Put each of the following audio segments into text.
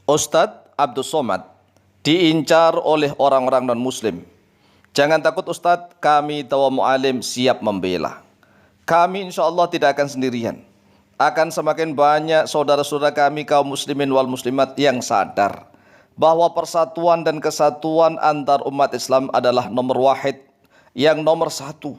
Ustadz Abdul Somad diincar oleh orang-orang non-muslim. Jangan takut Ustadz, kami Dawa Mu'alim siap membela. Kami insya Allah tidak akan sendirian. Akan semakin banyak saudara-saudara kami kaum muslimin wal muslimat yang sadar bahwa persatuan dan kesatuan antar umat Islam adalah nomor wahid, yang nomor satu.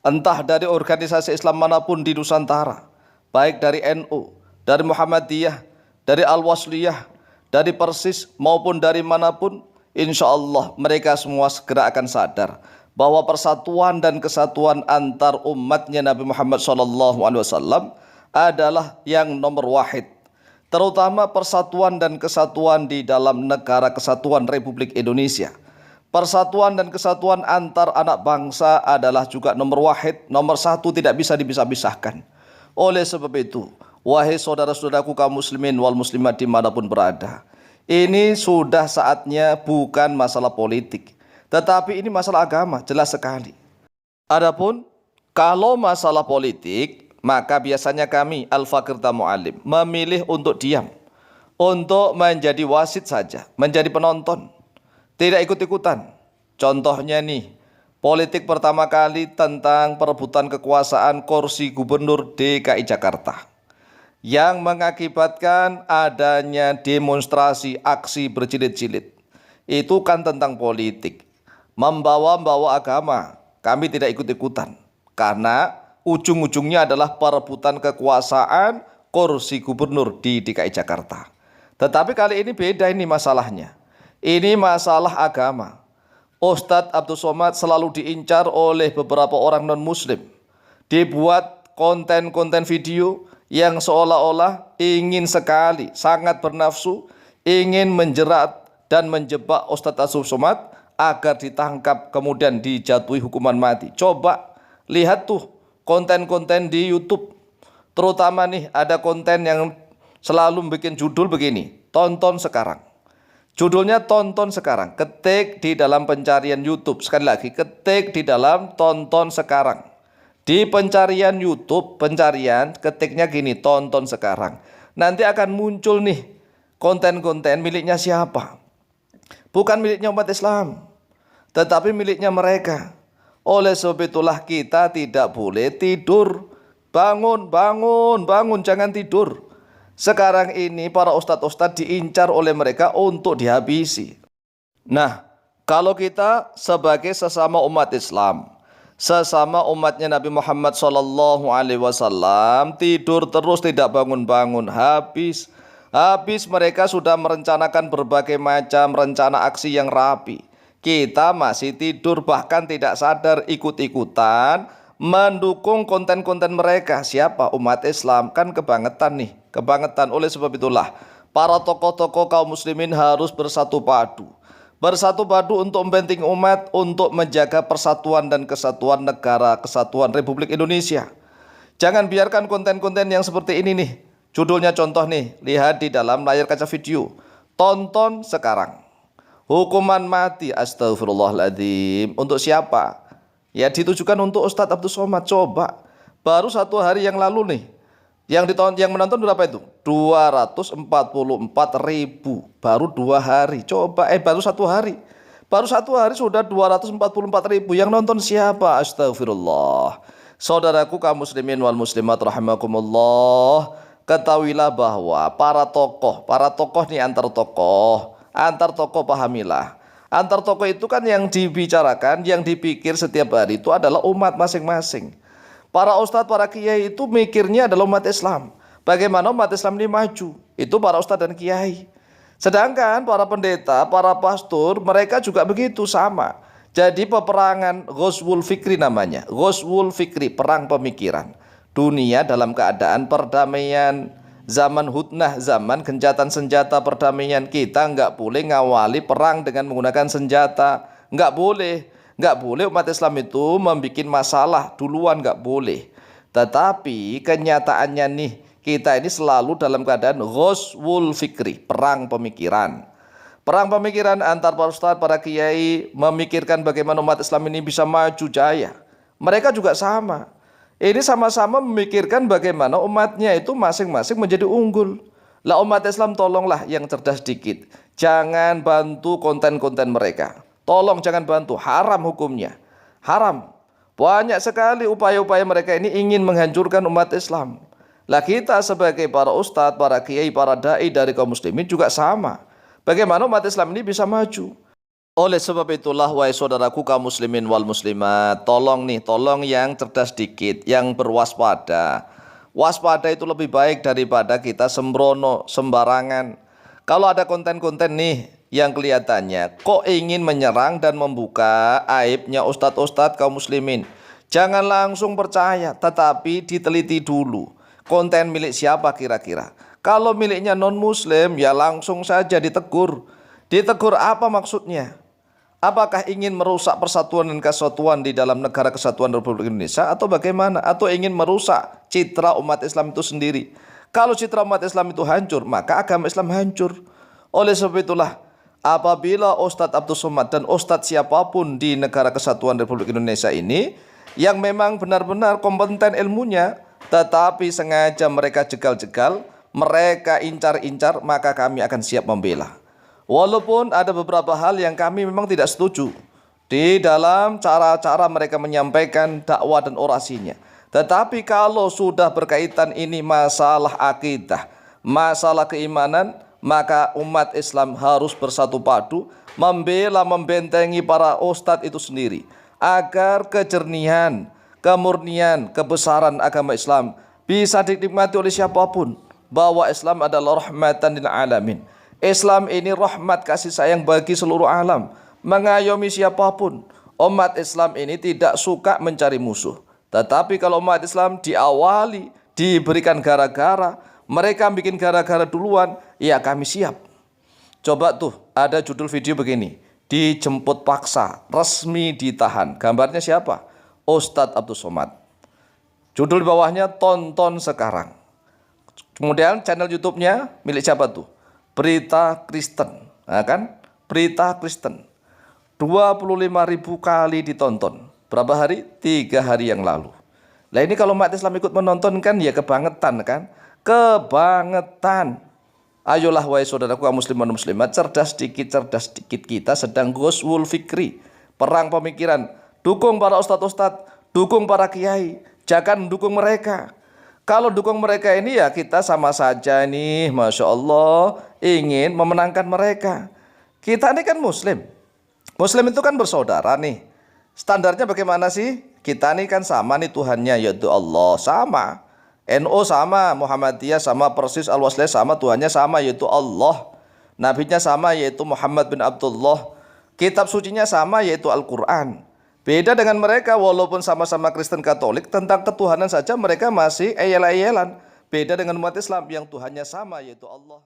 Entah dari organisasi Islam manapun di Nusantara, baik dari NU, dari Muhammadiyah, dari Al-Wasliyah, dari Persis maupun dari manapun, insya Allah mereka semua segera akan sadar bahwa persatuan dan kesatuan antar umatnya Nabi Muhammad SAW adalah yang nomor wahid. Terutama persatuan dan kesatuan di dalam negara kesatuan Republik Indonesia. Persatuan dan kesatuan antar anak bangsa adalah juga nomor wahid, nomor satu, tidak bisa dipisah-pisahkan. Oleh sebab itu, wahai saudara-saudaraku kaum muslimin wal muslimat dimanapun berada, ini sudah saatnya bukan masalah politik, tetapi ini masalah agama, jelas sekali. Adapun kalau masalah politik, maka biasanya kami Al-Fakir Mu'alim memilih untuk diam, untuk menjadi wasit saja, menjadi penonton, tidak ikut-ikutan. Contohnya nih, politik pertama kali tentang perebutan kekuasaan kursi gubernur DKI Jakarta, yang mengakibatkan adanya demonstrasi aksi berjilid-jilid. Itu kan tentang politik, membawa-bawa agama. Kami tidak ikut-ikutan, karena ujung-ujungnya adalah perebutan kekuasaan kursi gubernur di DKI Jakarta. Tetapi kali ini beda, ini masalahnya. Ini masalah agama. Ustadz Abdul Somad selalu diincar oleh beberapa orang non-muslim. Dibuat konten-konten video yang seolah-olah ingin sekali, sangat bernafsu, ingin menjerat dan menjebak Ustadz Abdul Somad agar ditangkap kemudian dijatuhi hukuman mati. Coba lihat tuh konten-konten di YouTube. Terutama nih ada konten yang selalu bikin judul begini, tonton sekarang. Judulnya tonton sekarang. Ketik di dalam pencarian YouTube. Sekali lagi, ketik di dalam tonton sekarang. Di pencarian YouTube, pencarian ketiknya gini, tonton sekarang. Nanti akan muncul nih konten-konten miliknya siapa? Bukan miliknya umat Islam, tetapi miliknya mereka. Oleh sebab itulah kita tidak boleh tidur. Bangun, bangun, bangun, jangan tidur. Sekarang ini para ustadz-ustadz diincar oleh mereka untuk dihabisi. Nah, kalau kita sebagai sesama umat Islam, sesama umatnya Nabi Muhammad SAW, tidur terus tidak bangun-bangun, habis mereka sudah merencanakan berbagai macam rencana aksi yang rapi. Kita masih tidur, bahkan tidak sadar, ikut-ikutan mendukung konten-konten mereka. Siapa? Umat Islam. Kan kebangetan nih, kebangetan. Oleh sebab itulah para tokoh-tokoh kaum muslimin harus bersatu padu. Bersatu padu untuk membentengi umat, untuk menjaga persatuan dan kesatuan negara kesatuan Republik Indonesia. Jangan biarkan konten-konten yang seperti ini nih. Judulnya contoh nih, lihat di dalam layar kaca video. Tonton sekarang. Hukuman mati, astagfirullahaladzim. Untuk siapa? Ya ditujukan untuk Ustadz Abdul Somad. Coba, baru 1 hari yang lalu nih, yang menonton berapa itu? 244.000. Baru 2 hari. Coba, baru 1 hari. Baru 1 hari sudah 244.000. Yang nonton siapa? Astagfirullah. Saudaraku kaum muslimin wal muslimat rahimakumullah, ketahuilah bahwa para tokoh nih, antar tokoh pahamilah. Antar tokoh itu kan yang dibicarakan, yang dipikir setiap hari itu adalah umat masing-masing. Para ustadz, para kiai itu mikirnya adalah umat Islam. Bagaimana umat Islam ini maju, itu para ustadz dan kiai. Sedangkan para pendeta, para pastor, mereka juga begitu, sama. Jadi peperangan Ghazwul Fikri namanya. Ghazwul Fikri, perang pemikiran. Dunia dalam keadaan perdamaian, zaman hudnah, zaman gencatan senjata perdamaian. Kita nggak boleh ngawali perang dengan menggunakan senjata. Nggak boleh umat Islam itu membuat masalah duluan, nggak boleh. Tetapi kenyataannya nih, kita ini selalu dalam keadaan Ghazwul Fikri, perang pemikiran. Perang pemikiran antar para ustadz, para kiai, memikirkan bagaimana umat Islam ini bisa maju jaya. Mereka juga sama. Ini sama-sama memikirkan bagaimana umatnya itu masing-masing menjadi unggul. Lah umat Islam tolonglah yang cerdas dikit. Jangan bantu konten-konten mereka. Tolong jangan bantu, haram hukumnya. Haram. Banyak sekali upaya-upaya mereka ini ingin menghancurkan umat Islam. Lah kita sebagai para ustadz, para kiai, para dai dari kaum muslimin juga sama. Bagaimana umat Islam ini bisa maju? Oleh sebab itulah wahai saudaraku kaum muslimin wal muslimat, tolong yang cerdas dikit, yang berwaspada. Waspada itu lebih baik daripada kita sembrono, sembarangan. Kalau ada konten-konten nih yang kelihatannya kok ingin menyerang dan membuka aibnya ustadz-ustadz kaum muslimin, jangan langsung percaya, tetapi diteliti dulu. Konten milik siapa kira-kira? Kalau miliknya non-muslim ya langsung saja ditegur. Ditegur apa maksudnya? Apakah ingin merusak persatuan dan kesatuan di dalam negara kesatuan Republik Indonesia atau bagaimana? Atau ingin merusak citra umat Islam itu sendiri? Kalau citra umat Islam itu hancur, maka agama Islam hancur. Oleh sebab itulah, apabila Ustadz Abdul Somad dan Ustadz siapapun di negara kesatuan Republik Indonesia ini yang memang benar-benar kompeten ilmunya, tetapi sengaja mereka jegal-jegal, mereka incar-incar, maka kami akan siap membela. Walaupun ada beberapa hal yang kami memang tidak setuju di dalam cara-cara mereka menyampaikan dakwah dan orasinya. Tetapi kalau sudah berkaitan ini masalah akidah, masalah keimanan, maka umat Islam harus bersatu padu, membela, membentengi para ustadz itu sendiri, agar kejernihan, kemurnian, kebesaran agama Islam bisa dinikmati oleh siapapun, bahwa Islam adalah rahmatan lil alamin. Islam ini rahmat kasih sayang bagi seluruh alam, mengayomi siapapun. Umat Islam ini tidak suka mencari musuh. Tetapi kalau umat Islam diawali, diberikan gara-gara, mereka bikin gara-gara duluan, ya kami siap. Coba tuh ada judul video begini, dijemput paksa, resmi ditahan. Gambarnya siapa? Ustadz Abdul Somad. Judul di bawahnya tonton sekarang. Kemudian channel YouTube-nya milik siapa tuh? Berita Kristen, nah kan? Berita Kristen 25.000 kali ditonton. Berapa hari? 3 hari yang lalu. Nah ini kalau umat Islam ikut menonton kan ya kebangetan kan? Kebangetan. Ayolah wahai saudaraku kaum muslimin dan muslimat, cerdas dikit kita sedang ghuswul fikri, perang pemikiran. Dukung para ustadz-ustadz, dukung para kiai, jangan dukung mereka. Kalau dukung mereka ini ya kita sama saja nih, Masya Allah, ingin memenangkan mereka. Kita ini kan muslim. Muslim itu kan bersaudara nih. Standarnya bagaimana sih? Kita ini kan sama nih Tuhannya, yaitu Allah. Sama. NU sama, Muhammadiyah sama, persis Al-Wasliyah sama, Tuhannya sama, yaitu Allah. Nabinya sama, yaitu Muhammad bin Abdullah. Kitab sucinya sama, yaitu Al-Quran. Beda dengan mereka, walaupun sama-sama Kristen Katolik, tentang ketuhanan saja mereka masih eyel-eyelan. Beda dengan umat Islam yang Tuhannya sama, yaitu Allah.